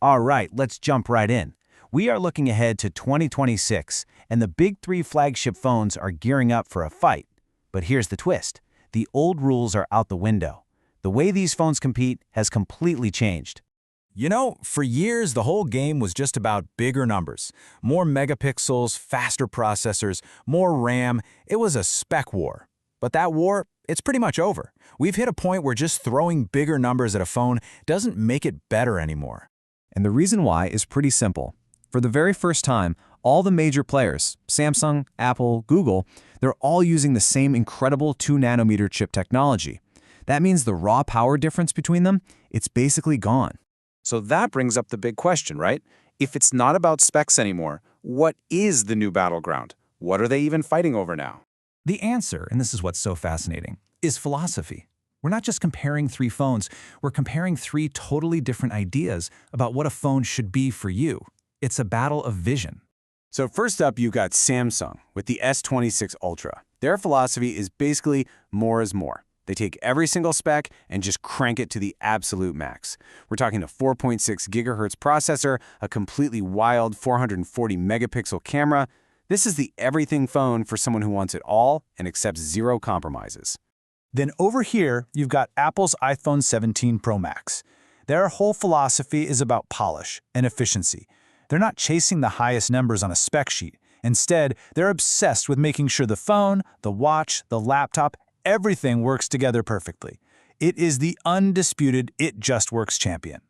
All right, let's jump right in. We are looking ahead to 2026, and the big three flagship phones are gearing up for a fight. But here's the twist. The old rules are out the window. The way these phones compete has completely changed. You know, for years, the whole game was just about bigger numbers. More megapixels, faster processors, more RAM. It was a spec war. But that war, it's pretty much over. We've hit a point where just throwing bigger numbers at a phone doesn't make it better anymore. And the reason why is pretty simple. For the very first time, all the major players, Samsung, Apple, Google, they're all using the same incredible 2-nanometer chip technology. That means the raw power difference between them, it's basically gone. So that brings up the big question, right? If it's not about specs anymore, what is the new battleground? What are they even fighting over now? The answer, and this is what's so fascinating, is philosophy. We're not just comparing three phones, we're comparing three totally different ideas about what a phone should be for you. It's a battle of vision. So first up, you've got Samsung with the S26 Ultra. Their philosophy is basically more is more. They take every single spec and just crank it to the absolute max. We're talking a 4.6 gigahertz processor, a completely wild 440 megapixel camera. This is the everything phone for someone who wants it all and accepts zero compromises. Then over here, you've got Apple's iPhone 17 Pro Max. Their whole philosophy is about polish and efficiency. They're not chasing the highest numbers on a spec sheet. Instead, they're obsessed with making sure the phone, the watch, the laptop, everything works together perfectly. It is the undisputed It Just Works champion.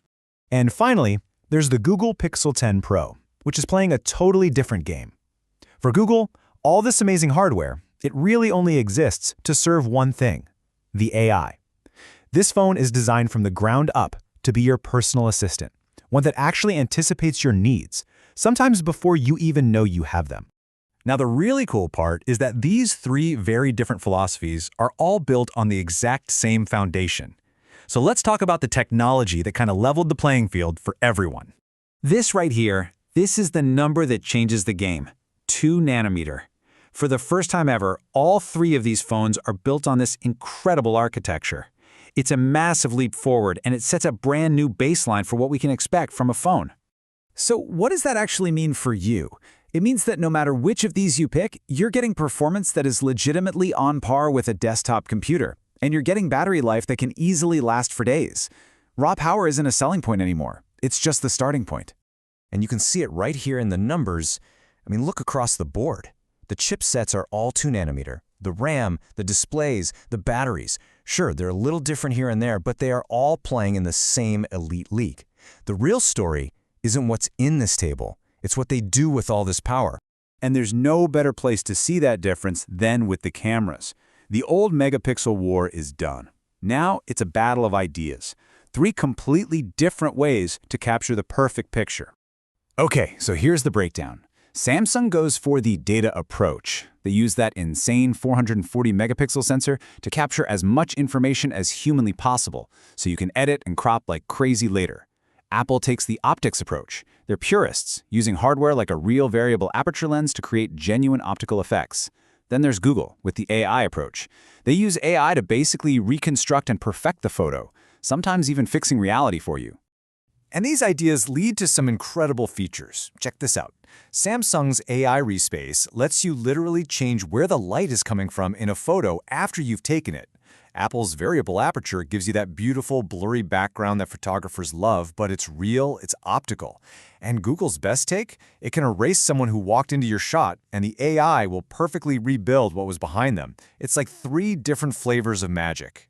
And finally, there's the Google Pixel 10 Pro, which is playing a totally different game. For Google, all this amazing hardware, it really only exists to serve one thing: the AI. This phone is designed from the ground up to be your personal assistant, one that actually anticipates your needs, sometimes before you even know you have them. Now, the really cool part is that these three very different philosophies are all built on the exact same foundation. So let's talk about the technology that kind of leveled the playing field for everyone. This right here, this is the number that changes the game. 2 nanometer. For the first time ever, all three of these phones are built on this incredible architecture. It's a massive leap forward, and it sets a brand new baseline for what we can expect from a phone. So what does that actually mean for you? It means that no matter which of these you pick, you're getting performance that is legitimately on par with a desktop computer, and you're getting battery life that can easily last for days. Raw power isn't a selling point anymore. It's just the starting point. And you can see it right here in the numbers. I mean, look across the board. The chipsets are all 2-nanometer. The RAM, the displays, the batteries. Sure, they're a little different here and there, but they are all playing in the same elite league. The real story isn't what's in this table. It's what they do with all this power. And there's no better place to see that difference than with the cameras. The old megapixel war is done. Now it's a battle of ideas. Three completely different ways to capture the perfect picture. Okay, so here's the breakdown. Samsung goes for the data approach. They use that insane 440 megapixel sensor to capture as much information as humanly possible, so you can edit and crop like crazy later. Apple takes the optics approach. They're purists, using hardware like a real variable aperture lens to create genuine optical effects. Then there's Google with the AI approach. They use AI to basically reconstruct and perfect the photo, sometimes even fixing reality for you. And these ideas lead to some incredible features. Check this out. Samsung's AI Respace lets you literally change where the light is coming from in a photo after you've taken it. Apple's variable aperture gives you that beautiful, blurry background that photographers love, but it's real, it's optical. And Google's best take? It can erase someone who walked into your shot, and the AI will perfectly rebuild what was behind them. It's like 3 different flavors of magic.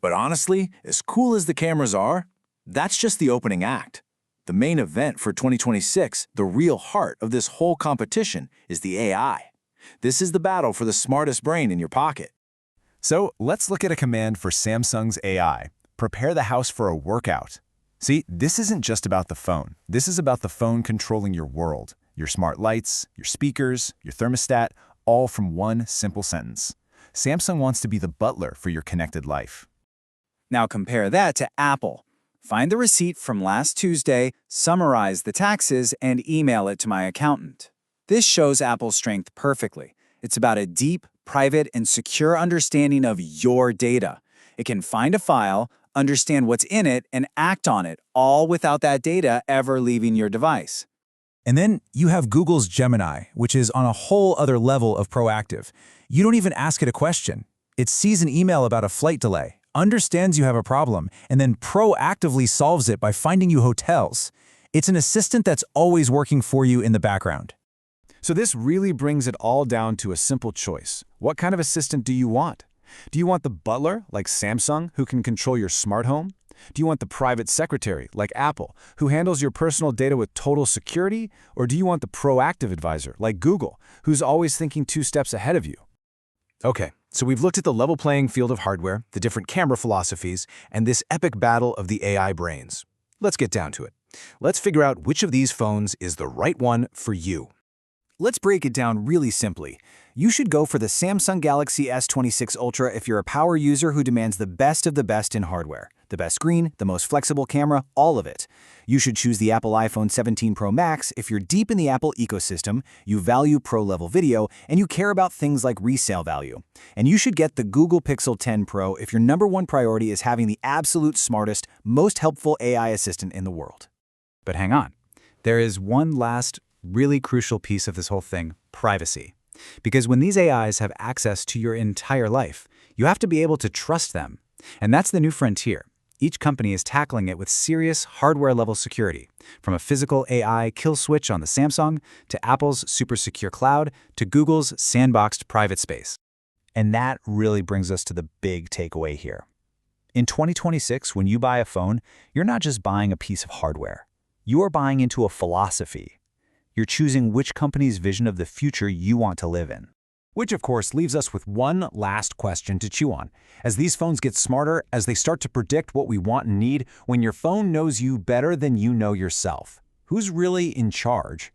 But honestly, as cool as the cameras are, that's just the opening act. The main event for 2026, the real heart of this whole competition, is the AI. This is the battle for the smartest brain in your pocket. So let's look at a command for Samsung's AI. Prepare the house for a workout. See, this isn't just about the phone. This is about the phone controlling your world, your smart lights, your speakers, your thermostat, all from one simple sentence. Samsung wants to be the butler for your connected life. Now compare that to Apple. Find the receipt from last Tuesday, summarize the taxes, and email it to my accountant. This shows Apple's strength perfectly. It's about a deep, private, and secure understanding of your data. It can find a file, understand what's in it, and act on it, all without that data ever leaving your device. And then you have Google's Gemini, which is on a whole other level of proactive. You don't even ask it a question. It sees an email about a flight delay, understands you have a problem, and then proactively solves it by finding you hotels. It's an assistant that's always working for you in the background. So this really brings it all down to a simple choice. What kind of assistant do you want? Do you want the butler, like Samsung, who can control your smart home? Do you want the private secretary, like Apple, who handles your personal data with total security? Or do you want the proactive advisor, like Google, who's always thinking 2 steps ahead of you? Okay, so we've looked at the level playing field of hardware, the different camera philosophies, and this epic battle of the AI brains. Let's get down to it. Let's figure out which of these phones is the right one for you. Let's break it down really simply. You should go for the Samsung Galaxy S26 Ultra if you're a power user who demands the best of the best in hardware. The best screen, the most flexible camera, all of it. You should choose the Apple iPhone 17 Pro Max if you're deep in the Apple ecosystem, you value pro-level video, and you care about things like resale value. And you should get the Google Pixel 10 Pro if your #1 priority is having the absolute smartest, most helpful AI assistant in the world. But hang on. There is one last really crucial piece of this whole thing: privacy. Because when these AIs have access to your entire life, you have to be able to trust them. And that's the new frontier. Each company is tackling it with serious hardware-level security, from a physical AI kill switch on the Samsung, to Apple's super secure cloud, to Google's sandboxed private space. And that really brings us to the big takeaway here. In 2026, when you buy a phone, you're not just buying a piece of hardware. You are buying into a philosophy. You're choosing which company's vision of the future you want to live in. Which, of course, leaves us with one last question to chew on. As these phones get smarter, as they start to predict what we want and need, when your phone knows you better than you know yourself, who's really in charge?